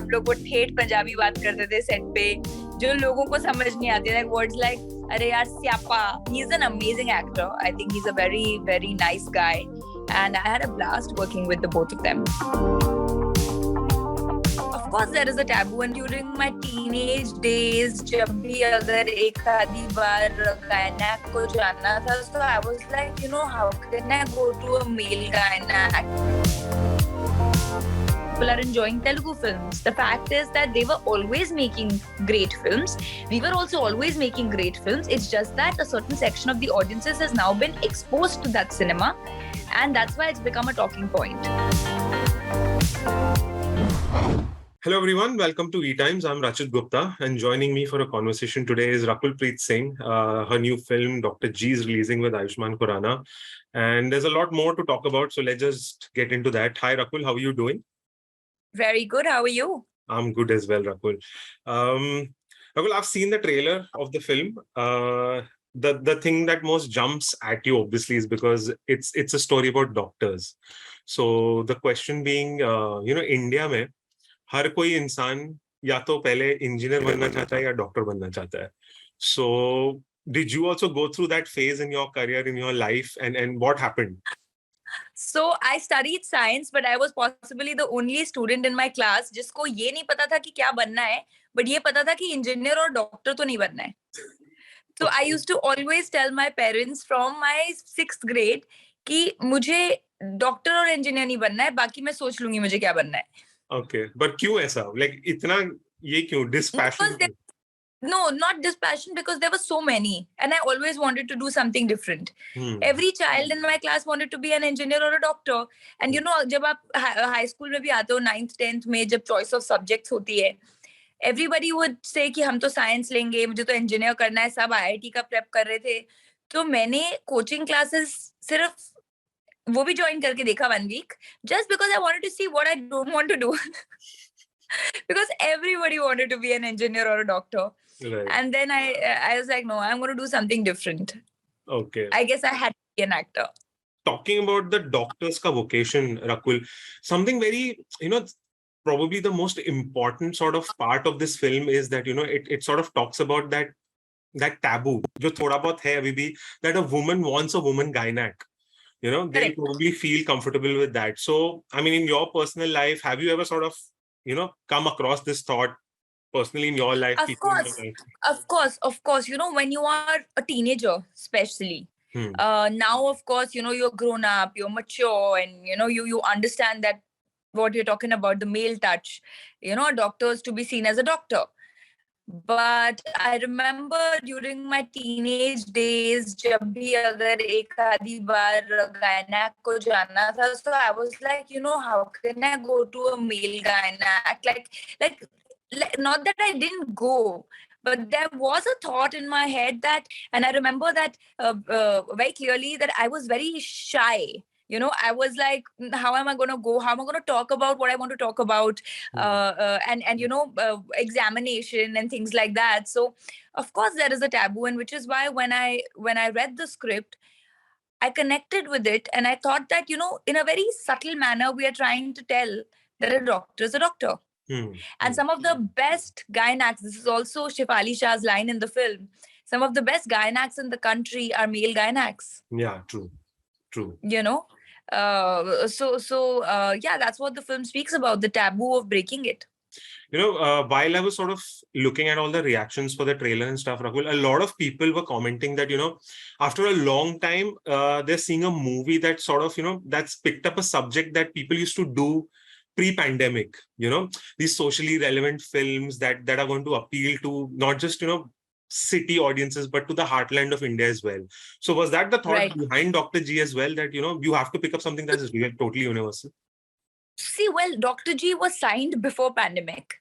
हम लोग वो ठेठ पंजाबी बात करते थे सेट पे, जो लोगों को समझ नहीं आती, like words like अरे यार स्यापा. He's an amazing actor. I think he's a very, very nice guy, and I had a blast working with the both of them. Of course, there is a taboo, and during my teenage days, जब भी अगर एक आधी बार gynac को जाना था, so I was like, how can I go to a male gynac? People are enjoying Telugu films. The fact is that they were always making great films. We were also always making great films. It's just that a certain section of the audiences has now been exposed to that cinema, and that's why it's become a talking point. Hello everyone, welcome to ETimes. I'm Rakul Gupta, and joining me for a conversation today is Rakul Preet Singh. Her new film, Dr. G, is releasing with Ayushmann Khurrana. And there's a lot more to talk about, so let's just get into that. Hi Rakul, how are you doing? Very good. How are you? I'm good as well, Rakul. Rakul, I've seen the trailer of the film. The thing that most jumps at you, obviously, is because it's a story about doctors. So the question being, India में हर कोई इंसान या तो पहले engineer बनना चाहता है या डॉक्टर बनना चाहता है. So did you also go through that phase in your career, in your life, and what happened? So I studied science, but I was possibly the only student in my class जिसको ये नहीं पता था कि क्या बनना है, but ये पता था कि इंजीनियर और डॉक्टर तो नहीं बनना है. So I used to always tell my parents from my 6th grade कि मुझे डॉक्टर और इंजीनियर नहीं बनना है, बाकी मैं सोच लूंगी मुझे क्या बनना है. Okay, but क्यों ऐसा? Like इतना ये क्यों? Dispassion? No, not dispassion, because there were so many, and I always wanted to do something different. Every child in my class wanted to be an engineer or a doctor. And जब आप high school में भी आते हो 9th 10th में जब choice of subjects होती है, everybody would say कि हम तो science लेंगे, मुझे तो engineer करना है. सब IIT का prep कर रहे थे. तो मैंने coaching classes सिर्फ वो भी join करके देखा 1 week, just because I wanted to see what I don't want to do. Because everybody wanted to be an engineer or a doctor. Right. And then I was like, no, I'm going to do something different. Okay. I guess I had to be an actor. Talking about the doctor's ka vocation, Rakul, something very, probably the most important sort of part of this film is that, it sort of talks about that taboo, jo thoda bahut hai abhi bhi, that a woman wants a woman gynac. They probably feel comfortable with that. So, I mean, in your personal life, have you ever sort of, come across this thought personally in your life? Of course. When you are a teenager, especially, now, of course, you're grown up, you're mature, and, you understand that what you're talking about, the male touch, a doctor is to be seen as a doctor. But I remember during my teenage days, जब भी अगर एक आधी बार gynac को जाना था, so I was like, how can I go to a male gynac? Like, not that I didn't go, but there was a thought in my head that, and I remember that very clearly, that I was very shy. I was like, how am I going to go? How am I going to talk about what I want to talk about? And examination and things like that. So, of course, there is a taboo, and which is why when I read the script, I connected with it, and I thought that, in a very subtle manner, we are trying to tell that a doctor is a doctor. And some of the best gynacs, this is also Shefali Shah's line in the film, some of the best gynacs in the country are male gynacs. Yeah, true. That's what the film speaks about, the taboo of breaking it. While I was sort of looking at all the reactions for the trailer and stuff, Rakul, a lot of people were commenting that, after a long time, they're seeing a movie that sort of, that's picked up a subject that people used to do pre-pandemic, these socially relevant films that are going to appeal to not just, city audiences, but to the heartland of India as well. So was that the thought behind Dr. G as well, that, you have to pick up something that is real, totally universal? See, well, Dr. G was signed before pandemic,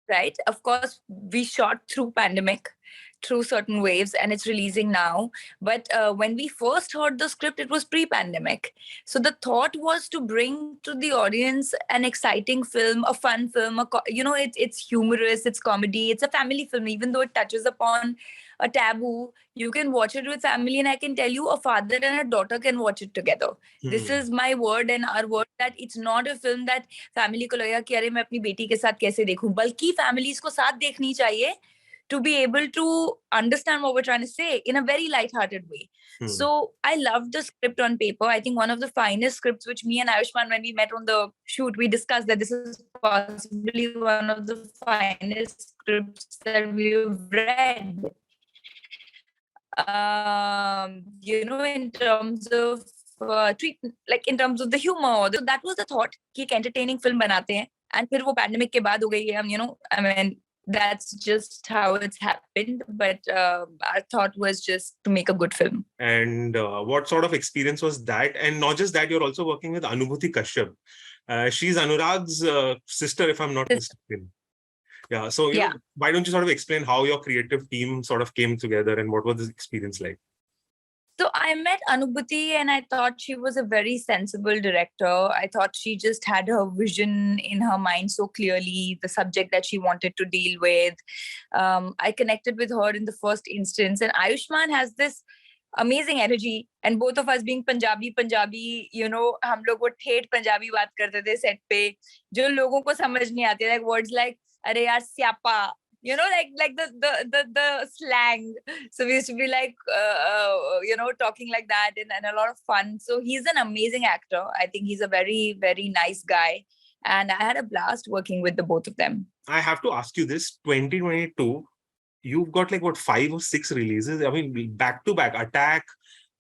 right? Of course, we shot through pandemic, through certain waves, and it's releasing now. But when we first heard the script, it was pre-pandemic. So the thought was to bring to the audience an exciting film, a fun film. It's humorous, it's comedy, it's a family film, even though it touches upon a taboo, you can watch it with family, and I can tell you a father and a daughter can watch it together. This is my word and our word that it's not a film that family को लगेगा कि अरे मैं अपनी बेटी के साथ कैसे देखूं, बल्कि families को साथ देखनी चाहिए to be able to understand what we're trying to say in a very light-hearted way. So I loved the script on paper. I think one of the finest scripts, which me and Ayushmann, when we met on the shoot, we discussed that this is possibly one of the finest scripts that we've read. In terms of treatment, like in terms of the humor. So that was the thought कि एक entertaining film बनाते हैं, and फिर वो pandemic के बाद हो गई है. I mean, that's just how it's happened. But our thought was just to make a good film. And what sort of experience was that? And not just that, you're also working with Anubhuti Kashyap. She's Anurag's sister, if I'm not mistaken. Yeah. So, why don't you sort of explain how your creative team sort of came together and what was this experience like? So I met Anubhuti and I thought she was a very sensible director. I thought she just had her vision in her mind so clearly, the subject that she wanted to deal with. I connected with her in the first instance, and Ayushmann has this amazing energy, and both of us being Punjabi, हम लोग वो ठेठ पंजाबी बात करते थे set पे, जो लोगों को समझ नहीं आते, like words like अरे यार स्यापा, like the slang. So we used to be like, talking like that, and a lot of fun. So he's an amazing actor. I think he's a very, very nice guy. And I had a blast working with the both of them. I have to ask you this, 2022, you've got like what, 5 or 6 releases? I mean, back to back, Attack,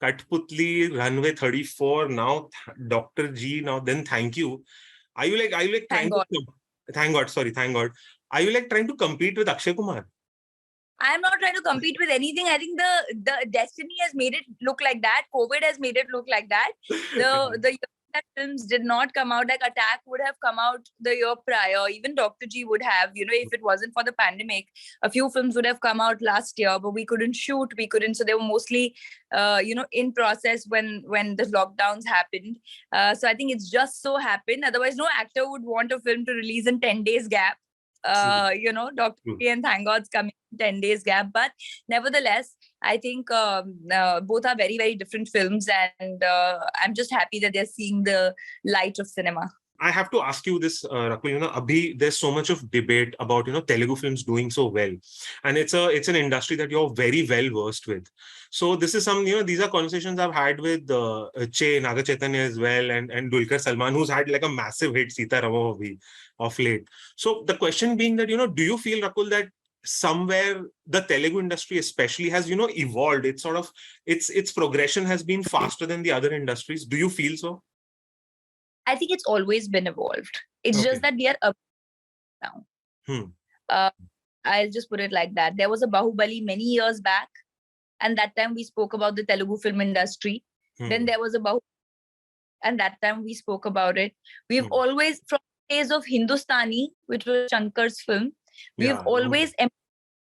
Katputli, Runway 34, now Dr. G, now then Thank You. Are you like Thank God. Thank God. Are you like trying to compete with Akshay Kumar? I'm not trying to compete with anything. I think the destiny has made it look like that. COVID has made it look like that. The year that films did not come out, like Attack would have come out the year prior. Even Dr. G would have, if it wasn't for the pandemic, a few films would have come out last year, but we couldn't shoot. So they were mostly, in process when the lockdowns happened. So I think it's just so happened. Otherwise, no actor would want a film to release in 10 days gap. Dr. P and Thank God's coming 10 days gap. But nevertheless, I think both are very, very different films. And I'm just happy that they're seeing the light of cinema. I have to ask you this, Rakul, Abhi, there's so much of debate about, Telugu films doing so well. And it's an industry that you're very well versed with. So this is these are conversations I've had with Naga Chaitanya as well, and Dulquer Salman, who's had like a massive hit, Sita Ramavi, of late. So the question being that, do you feel, Rakul, that somewhere the Telugu industry especially has, evolved? It's sort of, its progression has been faster than the other industries. Do you feel so? I think it's always been evolved. It's just that we are up now. I'll just put it like that. There was a Bahubali many years back, and that time we spoke about the Telugu film industry. Then there was a Bahubali, and that time we spoke about it. We've always, from the days of Hindustani, which was Shankar's film, we've always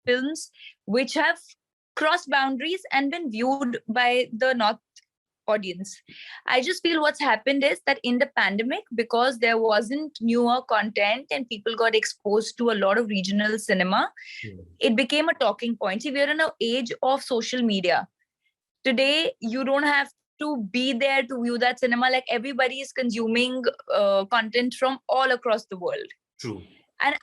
films which have crossed boundaries and been viewed by the North audience. I just feel what's happened is that in the pandemic, because there wasn't newer content and people got exposed to a lot of regional cinema, it became a talking point. See, we're in an age of social media. Today, you don't have to be there to view that cinema. Like, everybody is consuming content from all across the world. True. And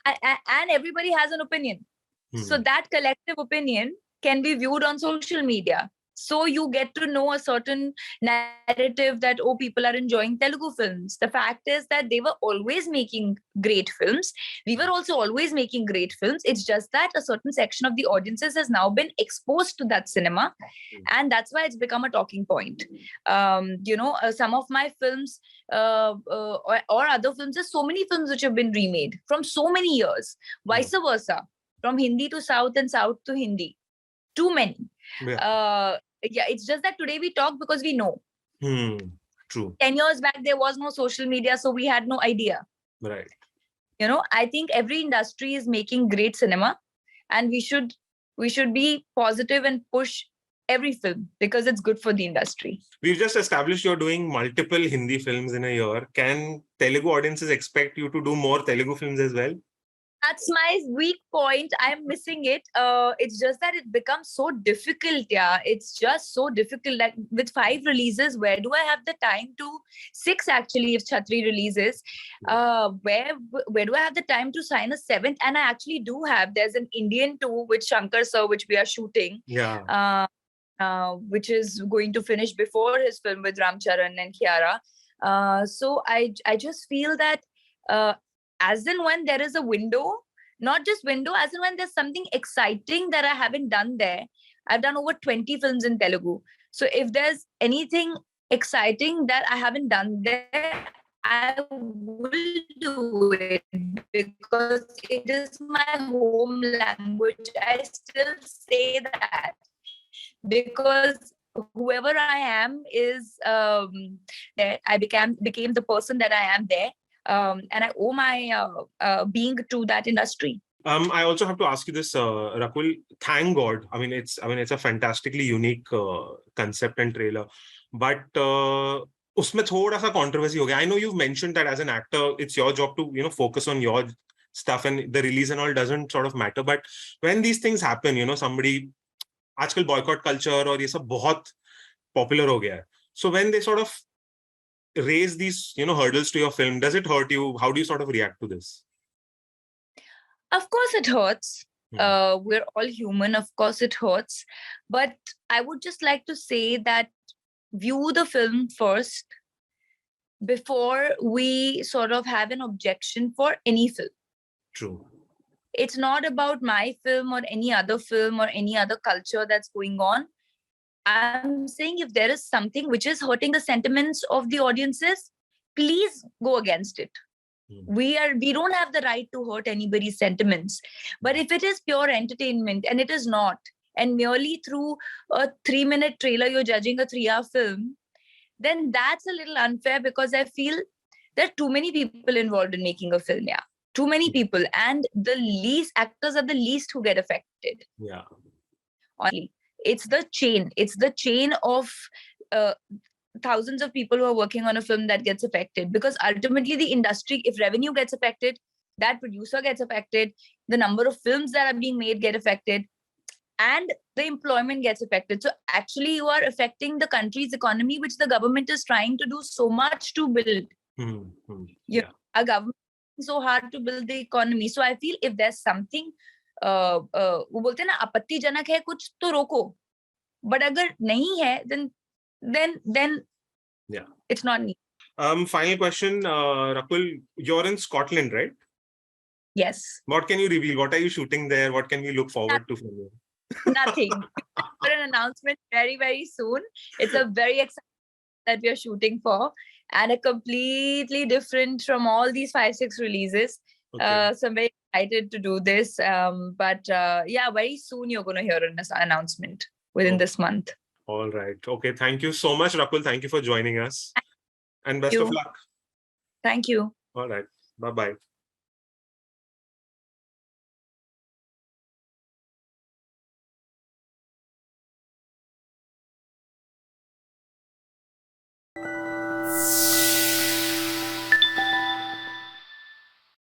everybody has an opinion. So that collective opinion can be viewed on social media. So you get to know a certain narrative that, people are enjoying Telugu films. The fact is that they were always making great films. We were also always making great films. It's just that a certain section of the audiences has now been exposed to that cinema. And that's why it's become a talking point. Some of my films or other films, there's so many films which have been remade from so many years. Vice versa, from Hindi to South and South to Hindi. Too many. It's just that today we talk because we know. True. 10 years back, there was no social media, so we had no idea. Right. I think every industry is making great cinema, and we should be positive and push every film because it's good for the industry. We've just established you're doing multiple Hindi films in a year. Can Telugu audiences expect you to do more Telugu films as well? That's my weak point. I'm missing it. It's just that it becomes so difficult. Yeah, it's just so difficult. Like with 5 releases, where do I have the time to 6 actually? If Chhatri releases, where do I have the time to sign a 7th? And I actually do have. There's an Indian 2 with Shankar sir, which we are shooting. Yeah. Which is going to finish before his film with Ramcharan and Kiara. So I just feel that. As in when there is a window, not just window, as in when there's something exciting that I haven't done there. I've done over 20 films in Telugu. So if there's anything exciting that I haven't done there, I will do it because it is my home language. I still say that because whoever I am is I became the person that I am there. And I owe my being to that industry. I also have to ask you this, Rakul. Thank God. I mean, it's a fantastically unique concept and trailer, but उसमें थोड़ा सा controversy हो गया. I know you've mentioned that as an actor, it's your job to focus on your stuff and the release and all doesn't sort of matter. But when these things happen, somebody आजकल boycott culture और ये सब बहुत popular हो गया है. So when they sort of raise these hurdles to your film, does it hurt you? How do you sort of react to this? Of course it hurts. We're all human. Of course it hurts. But I would just like to say that view the film first before we sort of have an objection for any film. True. It's not about my film or any other film or any other culture that's going on. I'm saying if there is something which is hurting the sentiments of the audiences, please go against it. We don't have the right to hurt anybody's sentiments. But if it is pure entertainment, and it is not, and merely through a 3-minute trailer you're judging a 3-hour film, then that's a little unfair because I feel there are too many people involved in making a film. Yeah, too many people, and the least actors are the least who get affected. Yeah, honestly, it's the chain of thousands of people who are working on a film that gets affected, because ultimately the industry, if revenue gets affected, that producer gets affected, the number of films that are being made get affected, and the employment gets affected. So actually you are affecting the country's economy, which the government is trying to do so much to build. Our government is so hard to build the economy. So I feel if there's something वो बोलते हैं ना आपत्तिजनक है कुछ तो रोको, but अगर नहीं है then yeah, it's not me. Final question, Rakul, you're in Scotland, right? Yes. What can you reveal? What are you shooting there? What can we look forward to from you? Nothing. For an announcement very, very soon. It's a very exciting that we are shooting for, and a completely different from all these 5-6 releases. Okay. So I'm very excited to do this. But very soon you're going to hear an announcement within this month. All right. Okay. Thank you so much, Rakul. Thank you for joining us. And best of luck. Thank you. All right. Bye-bye.